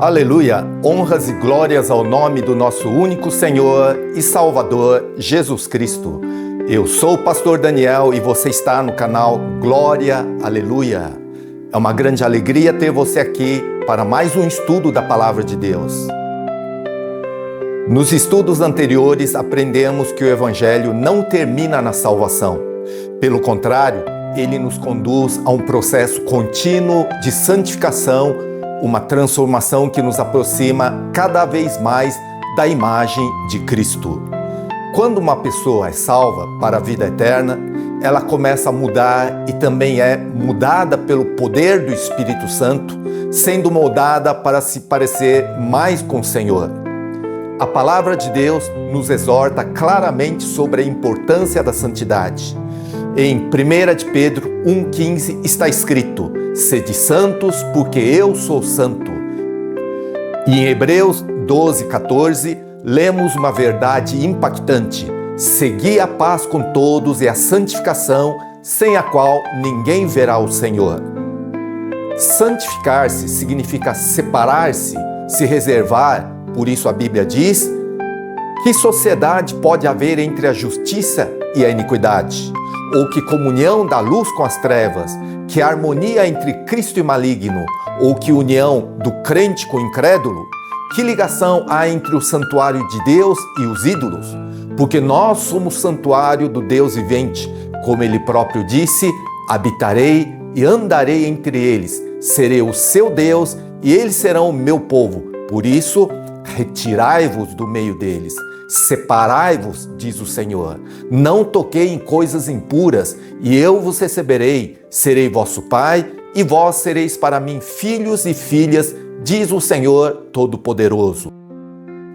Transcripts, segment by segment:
Aleluia! Honras e glórias ao nome do nosso único Senhor e Salvador, Jesus Cristo. Eu sou o pastor Daniel e você está no canal Glória, Aleluia. É uma grande alegria ter você aqui para mais um estudo da Palavra de Deus. Nos estudos anteriores aprendemos que o Evangelho não termina na salvação. Pelo contrário, ele nos conduz a um processo contínuo de santificação, uma transformação que nos aproxima cada vez mais da imagem de Cristo. Quando uma pessoa é salva para a vida eterna, ela começa a mudar e também é mudada pelo poder do Espírito Santo, sendo moldada para se parecer mais com o Senhor. A palavra de Deus nos exorta claramente sobre a importância da santidade. Em 1 de Pedro 1,15 está escrito: sede santos, porque eu sou santo. E em Hebreus 12,14, lemos uma verdade impactante: segui a paz com todos e a santificação, sem a qual ninguém verá o Senhor. Santificar-se significa separar-se, se reservar. Por isso a Bíblia diz: que sociedade pode haver entre a justiça e a iniquidade? Ou que comunhão da luz com as trevas? Que harmonia entre Cristo e maligno? Ou que união do crente com o incrédulo? Que ligação há entre o santuário de Deus e os ídolos? Porque nós somos santuário do Deus vivente. Como ele próprio disse: habitarei e andarei entre eles, serei o seu Deus e eles serão o meu povo. Por isso, retirai-vos do meio deles. Separai-vos, diz o Senhor. Não toquei em coisas impuras, e eu vos receberei. Serei vosso Pai, e vós sereis para mim filhos e filhas, diz o Senhor Todo-Poderoso.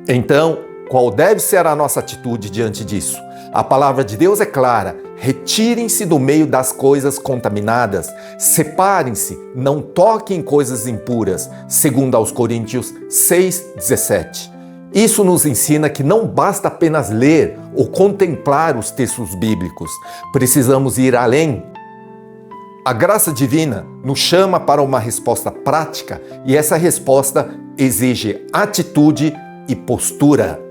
Então, qual deve ser a nossa atitude diante disso? A palavra de Deus é clara: retirem-se do meio das coisas contaminadas, separem-se, não toquem em coisas impuras, segundo aos Coríntios 6,17. Isso nos ensina que não basta apenas ler ou contemplar os textos bíblicos, precisamos ir além. A graça divina nos chama para uma resposta prática e essa resposta exige atitude e postura.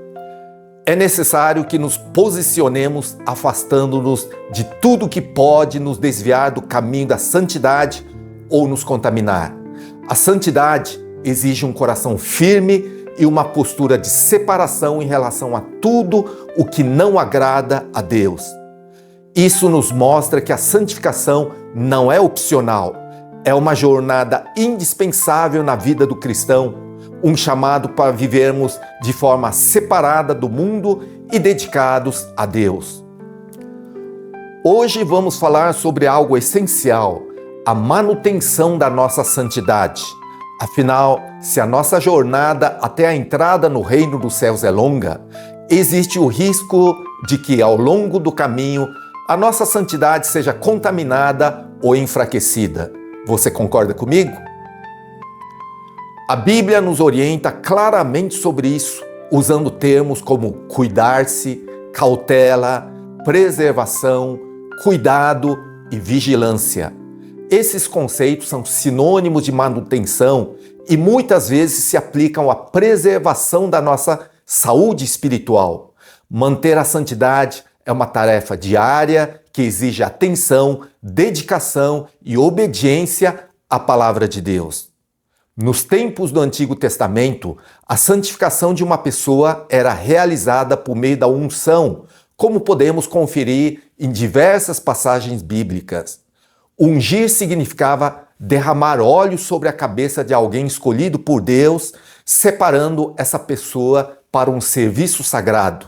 É necessário que nos posicionemos afastando-nos de tudo que pode nos desviar do caminho da santidade ou nos contaminar. A santidade exige um coração firme e uma postura de separação em relação a tudo o que não agrada a Deus. Isso nos mostra que a santificação não é opcional, é uma jornada indispensável na vida do cristão, um chamado para vivermos de forma separada do mundo e dedicados a Deus. Hoje vamos falar sobre algo essencial: a manutenção da nossa santidade. Afinal, se a nossa jornada até a entrada no reino dos céus é longa, existe o risco de que, ao longo do caminho, a nossa santidade seja contaminada ou enfraquecida. Você concorda comigo? A Bíblia nos orienta claramente sobre isso, usando termos como cuidar-se, cautela, preservação, cuidado e vigilância. Esses conceitos são sinônimos de manutenção e muitas vezes se aplicam à preservação da nossa saúde espiritual. Manter a santidade é uma tarefa diária que exige atenção, dedicação e obediência à palavra de Deus. Nos tempos do Antigo Testamento, a santificação de uma pessoa era realizada por meio da unção, como podemos conferir em diversas passagens bíblicas. Ungir significava derramar óleo sobre a cabeça de alguém escolhido por Deus, separando essa pessoa para um serviço sagrado.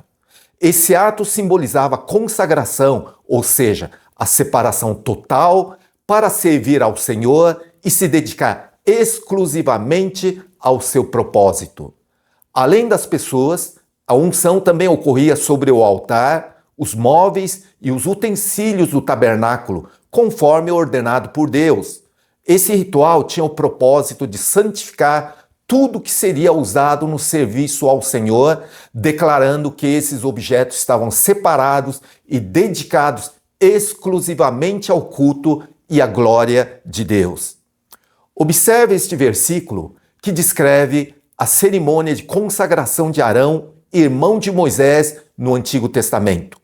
Esse ato simbolizava consagração, ou seja, a separação total para servir ao Senhor e se dedicar exclusivamente ao seu propósito. Além das pessoas, a unção também ocorria sobre o altar, os móveis e os utensílios do tabernáculo, conforme ordenado por Deus. Esse ritual tinha o propósito de santificar tudo que seria usado no serviço ao Senhor, declarando que esses objetos estavam separados e dedicados exclusivamente ao culto e à glória de Deus. Observe este versículo que descreve a cerimônia de consagração de Arão, irmão de Moisés, no Antigo Testamento.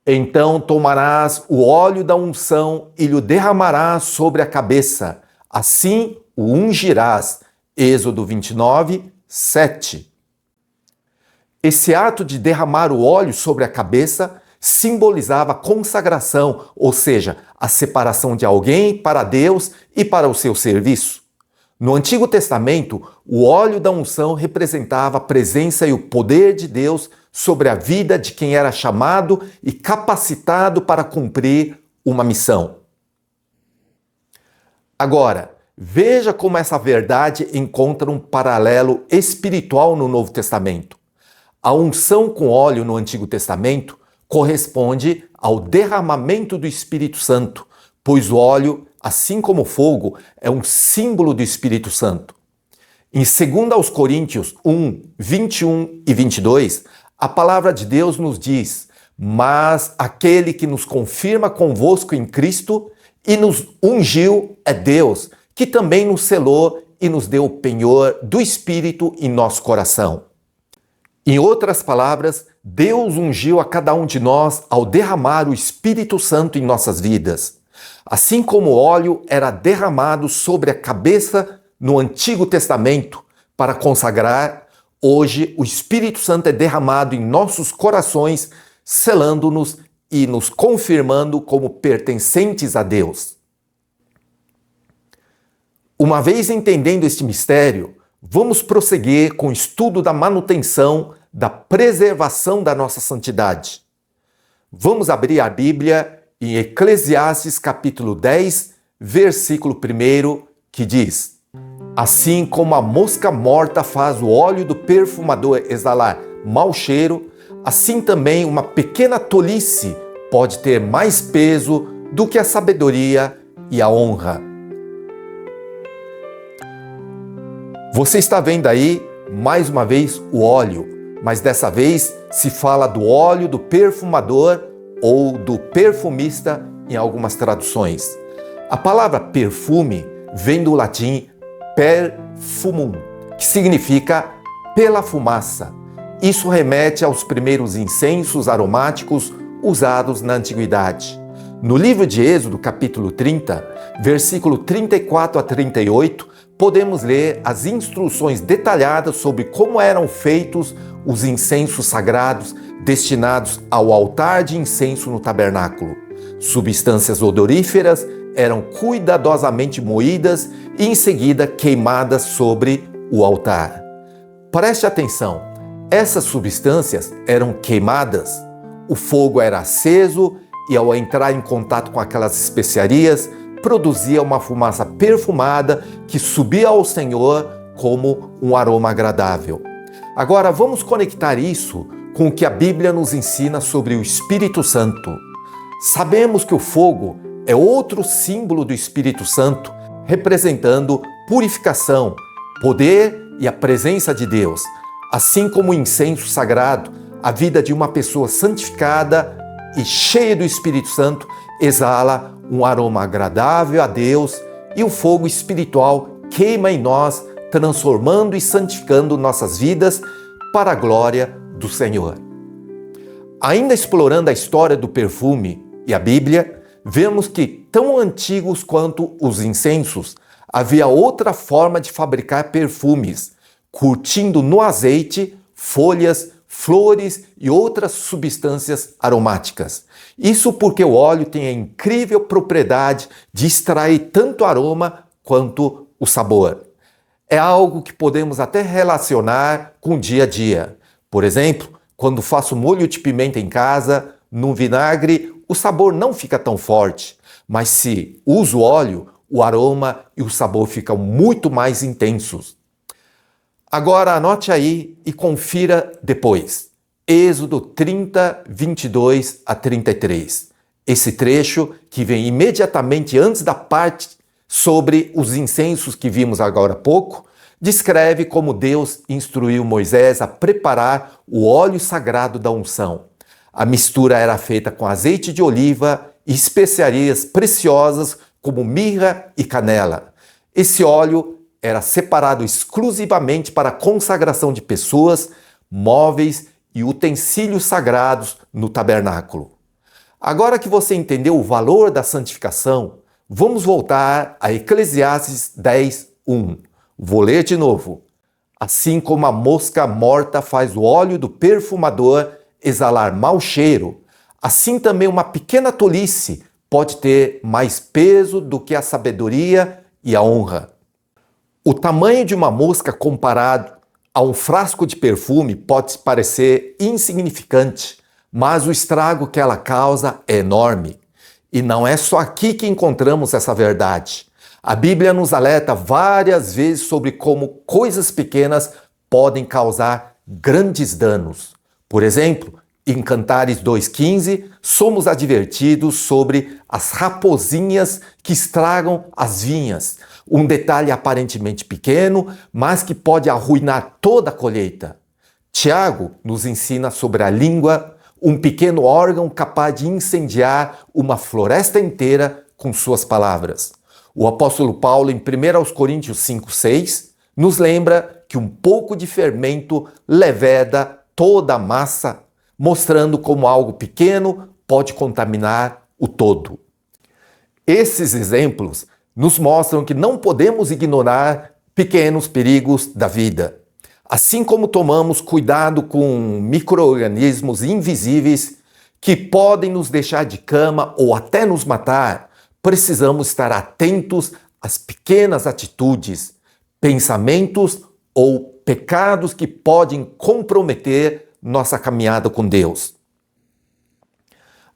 Então tomarás o óleo da unção e lhe derramarás sobre a cabeça, assim o ungirás. Êxodo 29, 7. Esse ato de derramar o óleo sobre a cabeça simbolizava a consagração, ou seja, a separação de alguém para Deus e para o seu serviço. No Antigo Testamento, o óleo da unção representava a presença e o poder de Deus sobre a vida de quem era chamado e capacitado para cumprir uma missão. Agora, veja como essa verdade encontra um paralelo espiritual no Novo Testamento. A unção com óleo no Antigo Testamento corresponde ao derramamento do Espírito Santo, pois o óleo, assim como o fogo, é um símbolo do Espírito Santo. Em 2 Coríntios 1, 21 e 22, a palavra de Deus nos diz: mas aquele que nos confirma convosco em Cristo e nos ungiu é Deus, que também nos selou e nos deu o penhor do Espírito em nosso coração. Em outras palavras, Deus ungiu a cada um de nós ao derramar o Espírito Santo em nossas vidas. Assim como o óleo era derramado sobre a cabeça no Antigo Testamento para consagrar, hoje o Espírito Santo é derramado em nossos corações, selando-nos e nos confirmando como pertencentes a Deus. Uma vez entendendo este mistério, vamos prosseguir com o estudo da manutenção, da preservação da nossa santidade. Vamos abrir a Bíblia em Eclesiastes capítulo 10, versículo 1, que diz: assim como a mosca morta faz o óleo do perfumador exalar mau cheiro, assim também uma pequena tolice pode ter mais peso do que a sabedoria e a honra. Você está vendo aí, mais uma vez, o óleo, mas dessa vez se fala do óleo do perfumador ou do perfumista em algumas traduções. A palavra perfume vem do latim perfumum, que significa pela fumaça. Isso remete aos primeiros incensos aromáticos usados na antiguidade. No livro de Êxodo, capítulo 30, versículo 34 a 38, podemos ler as instruções detalhadas sobre como eram feitos os incensos sagrados destinados ao altar de incenso no tabernáculo. Substâncias odoríferas eram cuidadosamente moídas e em seguida queimadas sobre o altar. Preste atenção, essas substâncias eram queimadas, o fogo era aceso e ao entrar em contato com aquelas especiarias, produzia uma fumaça perfumada que subia ao Senhor como um aroma agradável. Agora vamos conectar isso com o que a Bíblia nos ensina sobre o Espírito Santo. Sabemos que o fogo é outro símbolo do Espírito Santo, representando purificação, poder e a presença de Deus. Assim como o incenso sagrado, a vida de uma pessoa santificada e cheia do Espírito Santo exala um aroma agradável a Deus, e o fogo espiritual queima em nós, transformando e santificando nossas vidas para a glória do Senhor. Ainda explorando a história do perfume e a Bíblia, vemos que, tão antigos quanto os incensos, havia outra forma de fabricar perfumes, curtindo no azeite folhas, flores e outras substâncias aromáticas. Isso porque o óleo tem a incrível propriedade de extrair tanto aroma quanto o sabor. É algo que podemos até relacionar com o dia a dia. Por exemplo, quando faço molho de pimenta em casa, no vinagre, o sabor não fica tão forte, mas se uso óleo, o aroma e o sabor ficam muito mais intensos. Agora anote aí e confira depois. Êxodo 30, 22 a 33. Esse trecho, que vem imediatamente antes da parte sobre os incensos que vimos agora há pouco, descreve como Deus instruiu Moisés a preparar o óleo sagrado da unção. A mistura era feita com azeite de oliva e especiarias preciosas como mirra e canela. Esse óleo era separado exclusivamente para a consagração de pessoas, móveis e utensílios sagrados no tabernáculo. Agora que você entendeu o valor da santificação, vamos voltar a Eclesiastes 10:1. Vou ler de novo. Assim como a mosca morta faz o óleo do perfumador exalar mau cheiro, assim também uma pequena tolice pode ter mais peso do que a sabedoria e a honra. O tamanho de uma mosca comparado a um frasco de perfume pode parecer insignificante, mas o estrago que ela causa é enorme. E não é só aqui que encontramos essa verdade. A Bíblia nos alerta várias vezes sobre como coisas pequenas podem causar grandes danos. Por exemplo, em Cantares 2:15, somos advertidos sobre as raposinhas que estragam as vinhas. Um detalhe aparentemente pequeno, mas que pode arruinar toda a colheita. Tiago nos ensina sobre a língua, um pequeno órgão capaz de incendiar uma floresta inteira com suas palavras. O apóstolo Paulo, em 1 Coríntios 5:6, nos lembra que um pouco de fermento leveda toda a massa, mostrando como algo pequeno pode contaminar o todo. Esses exemplos nos mostram que não podemos ignorar pequenos perigos da vida. Assim como tomamos cuidado com micro-organismos invisíveis que podem nos deixar de cama ou até nos matar, precisamos estar atentos às pequenas atitudes, pensamentos ou pecados que podem comprometer nossa caminhada com Deus.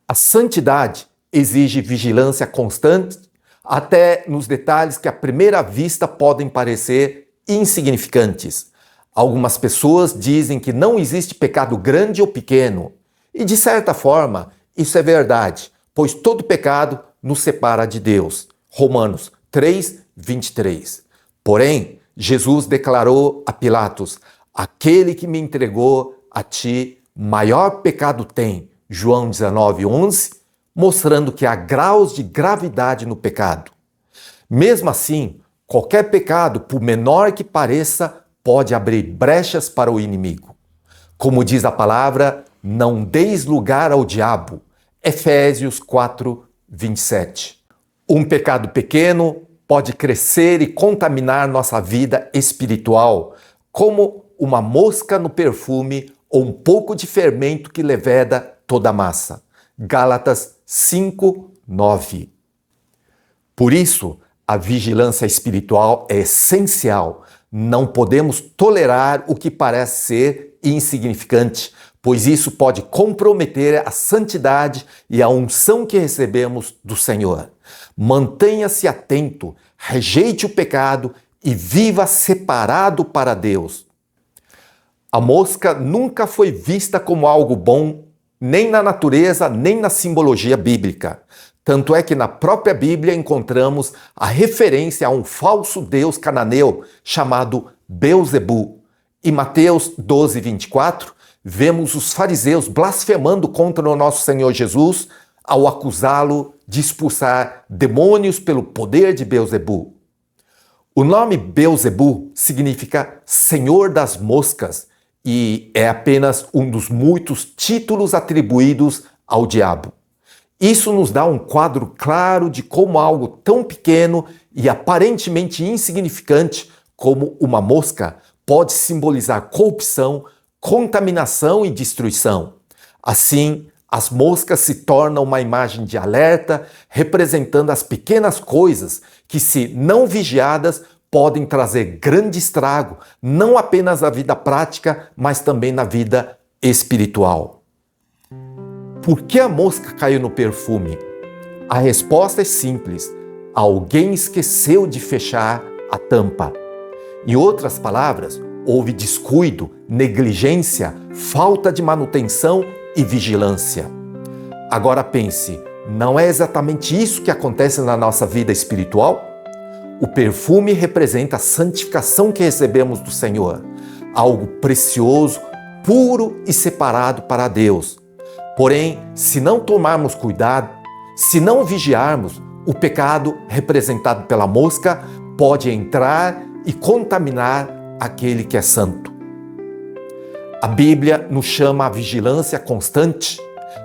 A santidade exige vigilância constante, até nos detalhes que à primeira vista podem parecer insignificantes. Algumas pessoas dizem que não existe pecado grande ou pequeno, e de certa forma isso é verdade, pois todo pecado nos separa de Deus. Romanos 3:23. Porém, Jesus declarou a Pilatos: aquele que me entregou a ti, maior pecado tem. João 19:11, mostrando que há graus de gravidade no pecado. Mesmo assim, qualquer pecado, por menor que pareça, pode abrir brechas para o inimigo. Como diz a palavra, não deis lugar ao diabo. Efésios 4:27. Um pecado pequeno pode crescer e contaminar nossa vida espiritual, como uma mosca no perfume ou um pouco de fermento que leveda toda a massa. Gálatas 5:9. Por isso, a vigilância espiritual é essencial. Não podemos tolerar o que parece ser insignificante, pois isso pode comprometer a santidade e a unção que recebemos do Senhor. Mantenha-se atento, rejeite o pecado e viva separado para Deus. A mosca nunca foi vista como algo bom, nem na natureza, nem na simbologia bíblica. Tanto é que na própria Bíblia encontramos a referência a um falso deus cananeu chamado Belzebu. Em Mateus 12:24, vemos os fariseus blasfemando contra o nosso Senhor Jesus ao acusá-lo de expulsar demônios pelo poder de Belzebu. O nome Belzebu significa Senhor das Moscas e é apenas um dos muitos títulos atribuídos ao diabo. Isso nos dá um quadro claro de como algo tão pequeno e aparentemente insignificante como uma mosca pode simbolizar corrupção, contaminação e destruição. Assim, as moscas se tornam uma imagem de alerta, representando as pequenas coisas que, se não vigiadas, podem trazer grande estrago, não apenas na vida prática, mas também na vida espiritual. Por que a mosca caiu no perfume? A resposta é simples: alguém esqueceu de fechar a tampa. Em outras palavras, houve descuido, negligência, falta de manutenção e vigilância. Agora pense, não é exatamente isso que acontece na nossa vida espiritual? O perfume representa a santificação que recebemos do Senhor, algo precioso, puro e separado para Deus. Porém, se não tomarmos cuidado, se não vigiarmos, o pecado representado pela mosca pode entrar e contaminar aquele que é santo. A Bíblia nos chama à vigilância constante.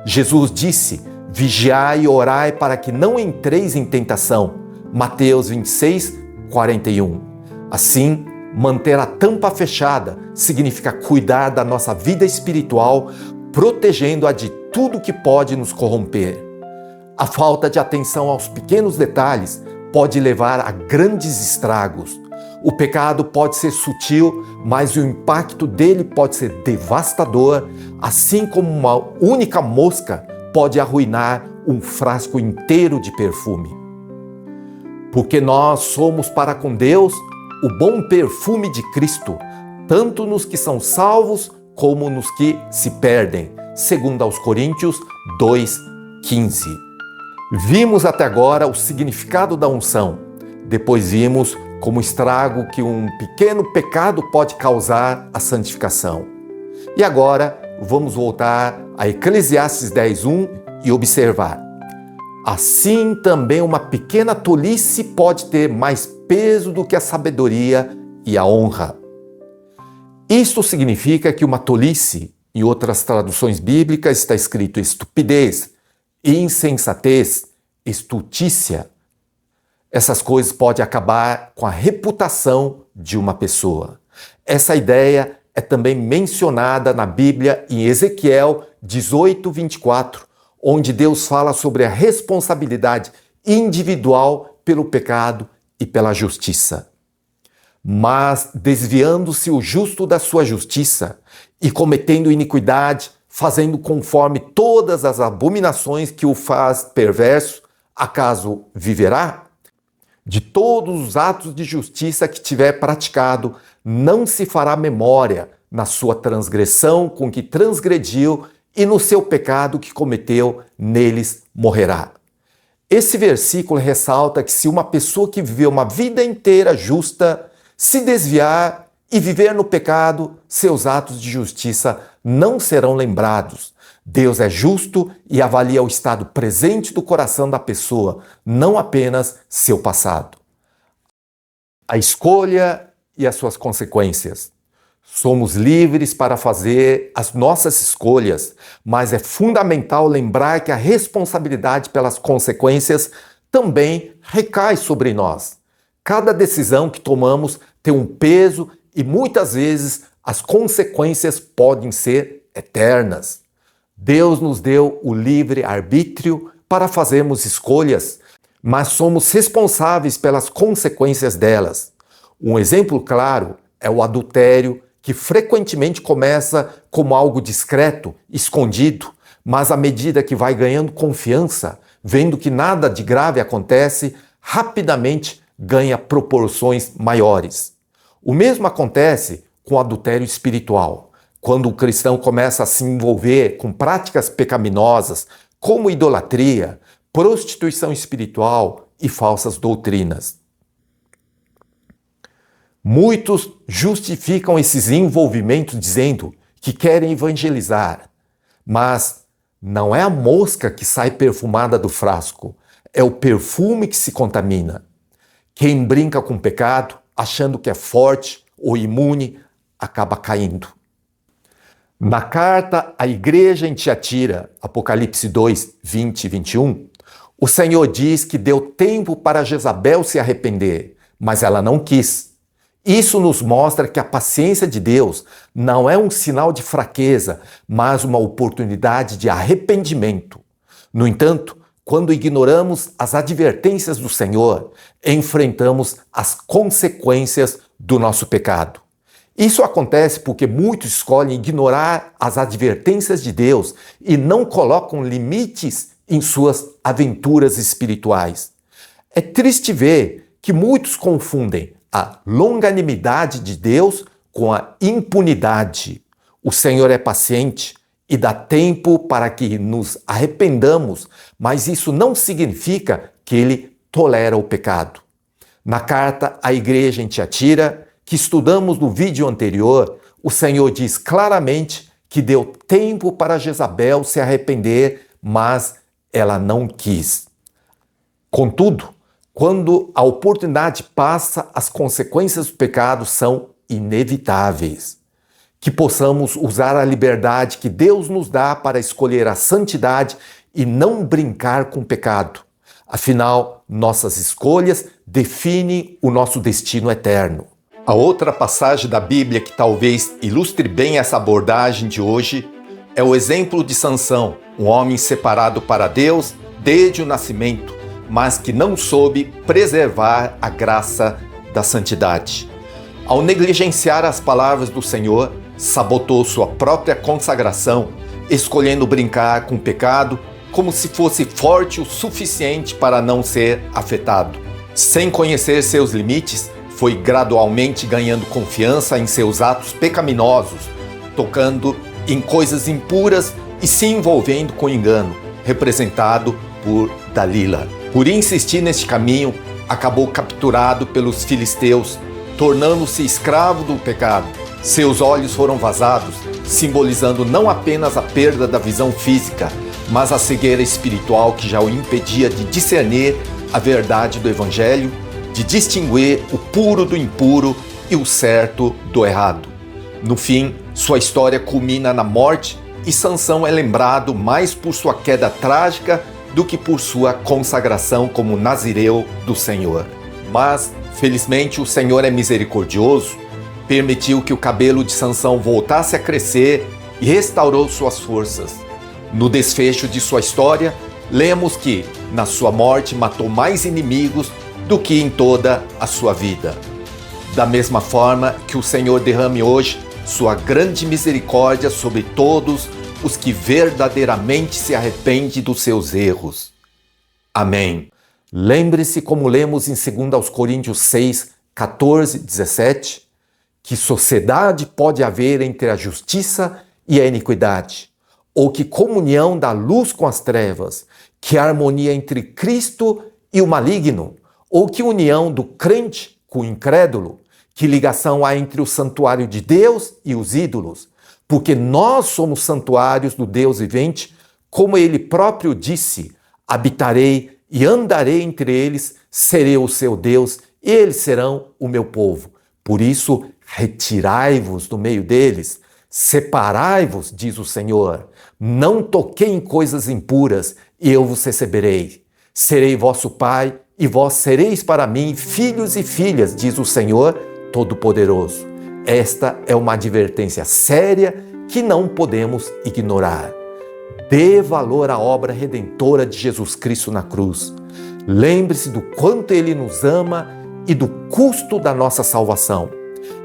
Jesus disse: vigiai e orai para que não entreis em tentação. Mateus 26, 41. Assim, manter a tampa fechada significa cuidar da nossa vida espiritual, protegendo-a de tudo que pode nos corromper. A falta de atenção aos pequenos detalhes pode levar a grandes estragos. O pecado pode ser sutil, mas o impacto dele pode ser devastador, assim como uma única mosca pode arruinar um frasco inteiro de perfume. Porque nós somos para com Deus o bom perfume de Cristo, tanto nos que são salvos como nos que se perdem, segundo aos Coríntios 2:15. Vimos até agora o significado da unção. Depois vimos como estrago que um pequeno pecado pode causar à santificação. E agora vamos voltar a Eclesiastes 10:1 e observar. Assim também uma pequena tolice pode ter mais peso do que a sabedoria e a honra. Isto significa que uma tolice, em outras traduções bíblicas está escrito estupidez, insensatez, estultícia. Essas coisas podem acabar com a reputação de uma pessoa. Essa ideia é também mencionada na Bíblia em Ezequiel 18:24, onde Deus fala sobre a responsabilidade individual pelo pecado e pela justiça. Mas, desviando-se o justo da sua justiça e cometendo iniquidade, fazendo conforme todas as abominações que o faz perverso, acaso viverá? De todos os atos de justiça que tiver praticado, não se fará memória na sua transgressão com que transgrediu e no seu pecado que cometeu, neles morrerá. Esse versículo ressalta que se uma pessoa que viveu uma vida inteira justa se desviar e viver no pecado, seus atos de justiça não serão lembrados. Deus é justo e avalia o estado presente do coração da pessoa, não apenas seu passado. A escolha e as suas consequências. Somos livres para fazer as nossas escolhas, mas é fundamental lembrar que a responsabilidade pelas consequências também recai sobre nós. Cada decisão que tomamos tem um peso e muitas vezes as consequências podem ser eternas. Deus nos deu o livre arbítrio para fazermos escolhas, mas somos responsáveis pelas consequências delas. Um exemplo claro é o adultério, que frequentemente começa como algo discreto, escondido, mas à medida que vai ganhando confiança, vendo que nada de grave acontece, rapidamente ganha proporções maiores. O mesmo acontece com o adultério espiritual, quando o cristão começa a se envolver com práticas pecaminosas, como idolatria, prostituição espiritual e falsas doutrinas. Muitos justificam esses envolvimentos dizendo que querem evangelizar, mas não é a mosca que sai perfumada do frasco, é o perfume que se contamina. Quem brinca com o pecado, achando que é forte ou imune, acaba caindo. Na carta à igreja em Tiatira, Apocalipse 2, 20 e 21, o Senhor diz que deu tempo para Jezabel se arrepender, mas ela não quis. Isso nos mostra que a paciência de Deus não é um sinal de fraqueza, mas uma oportunidade de arrependimento. No entanto, quando ignoramos as advertências do Senhor, enfrentamos as consequências do nosso pecado. Isso acontece porque muitos escolhem ignorar as advertências de Deus e não colocam limites em suas aventuras espirituais. É triste ver que muitos confundem a longanimidade de Deus com a impunidade. O Senhor é paciente e dá tempo para que nos arrependamos, mas isso não significa que Ele tolera o pecado. Na carta à igreja em Tiatira, que estudamos no vídeo anterior, o Senhor diz claramente que deu tempo para Jezabel se arrepender, mas ela não quis. Contudo, Quando a oportunidade passa, as consequências do pecado são inevitáveis. Que possamos usar a liberdade que Deus nos dá para escolher a santidade e não brincar com o pecado. Afinal, nossas escolhas definem o nosso destino eterno. A outra passagem da Bíblia que talvez ilustre bem essa abordagem de hoje é o exemplo de Sansão, um homem separado para Deus desde o nascimento, mas que não soube preservar a graça da santidade. Ao negligenciar as palavras do Senhor, sabotou sua própria consagração, escolhendo brincar com o pecado como se fosse forte o suficiente para não ser afetado. Sem conhecer seus limites, foi gradualmente ganhando confiança em seus atos pecaminosos, tocando em coisas impuras e se envolvendo com engano, representado por Dalila. Por insistir neste caminho, acabou capturado pelos filisteus, tornando-se escravo do pecado. Seus olhos foram vazados, simbolizando não apenas a perda da visão física, mas a cegueira espiritual que já o impedia de discernir a verdade do Evangelho, de distinguir o puro do impuro e o certo do errado. No fim, sua história culmina na morte e Sansão é lembrado mais por sua queda trágica do que por sua consagração como nazireu do Senhor. Mas, felizmente, o Senhor é misericordioso, permitiu que o cabelo de Sansão voltasse a crescer e restaurou suas forças. No desfecho de sua história, lemos que, na sua morte, matou mais inimigos do que em toda a sua vida. Da mesma forma que o Senhor derrame hoje sua grande misericórdia sobre todos os que verdadeiramente se arrependem dos seus erros. Amém. Lembre-se, como lemos em 2 Coríntios 6, 14, 17, que sociedade pode haver entre a justiça e a iniquidade, ou que comunhão da luz com as trevas, que harmonia entre Cristo e o maligno, ou que união do crente com o incrédulo, que ligação há entre o santuário de Deus e os ídolos, porque nós somos santuários do Deus vivente, como ele próprio disse: habitarei e andarei entre eles, serei o seu Deus, e eles serão o meu povo. Por isso, retirai-vos do meio deles, separai-vos, diz o Senhor, não toquei em coisas impuras, e eu vos receberei. Serei vosso pai, e vós sereis para mim filhos e filhas, diz o Senhor Todo-Poderoso. Esta é uma advertência séria que não podemos ignorar. Dê valor à obra redentora de Jesus Cristo na cruz. Lembre-se do quanto Ele nos ama e do custo da nossa salvação.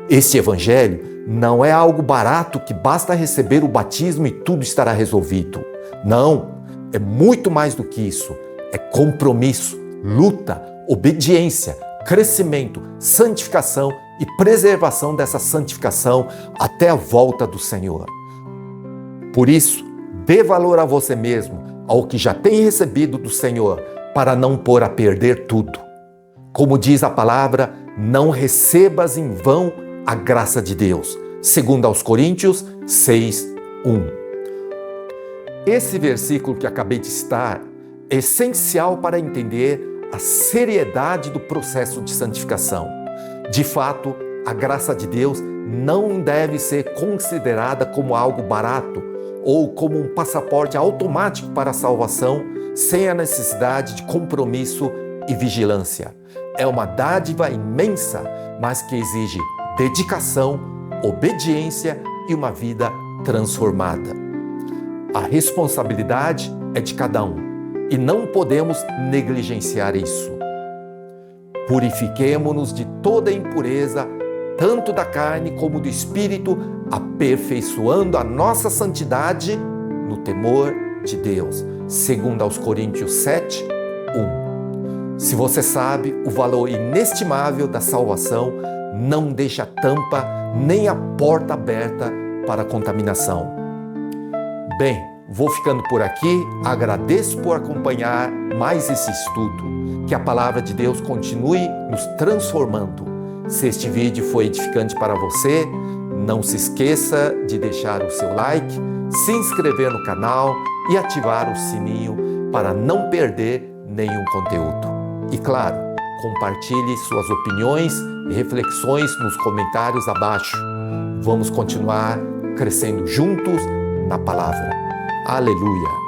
Este Evangelho não é algo barato que basta receber o batismo e tudo estará resolvido. Não, é muito mais do que isso. É compromisso, luta, obediência, crescimento, santificação e preservação dessa santificação até a volta do Senhor. Por isso, dê valor a você mesmo, ao que já tem recebido do Senhor, para não pôr a perder tudo. Como diz a palavra, não recebas em vão a graça de Deus, segundo aos Coríntios 6, 1. Esse versículo que acabei de citar é essencial para entender a seriedade do processo de santificação. De fato, a graça de Deus não deve ser considerada como algo barato ou como um passaporte automático para a salvação, sem a necessidade de compromisso e vigilância. É uma dádiva imensa, mas que exige dedicação, obediência e uma vida transformada. A responsabilidade é de cada um e não podemos negligenciar isso. Purifiquemo-nos de toda impureza, tanto da carne como do espírito, aperfeiçoando a nossa santidade no temor de Deus, segundo aos Coríntios 7, 1. Se você sabe o valor inestimável da salvação, não deixe a tampa nem a porta aberta para a contaminação. Bem, vou ficando por aqui, agradeço por acompanhar mais esse estudo. Que a palavra de Deus continue nos transformando. Se este vídeo foi edificante para você, não se esqueça de deixar o seu like, se inscrever no canal e ativar o sininho para não perder nenhum conteúdo. E claro, Compartilhe suas opiniões e reflexões nos comentários abaixo. Vamos continuar crescendo juntos na palavra. Aleluia!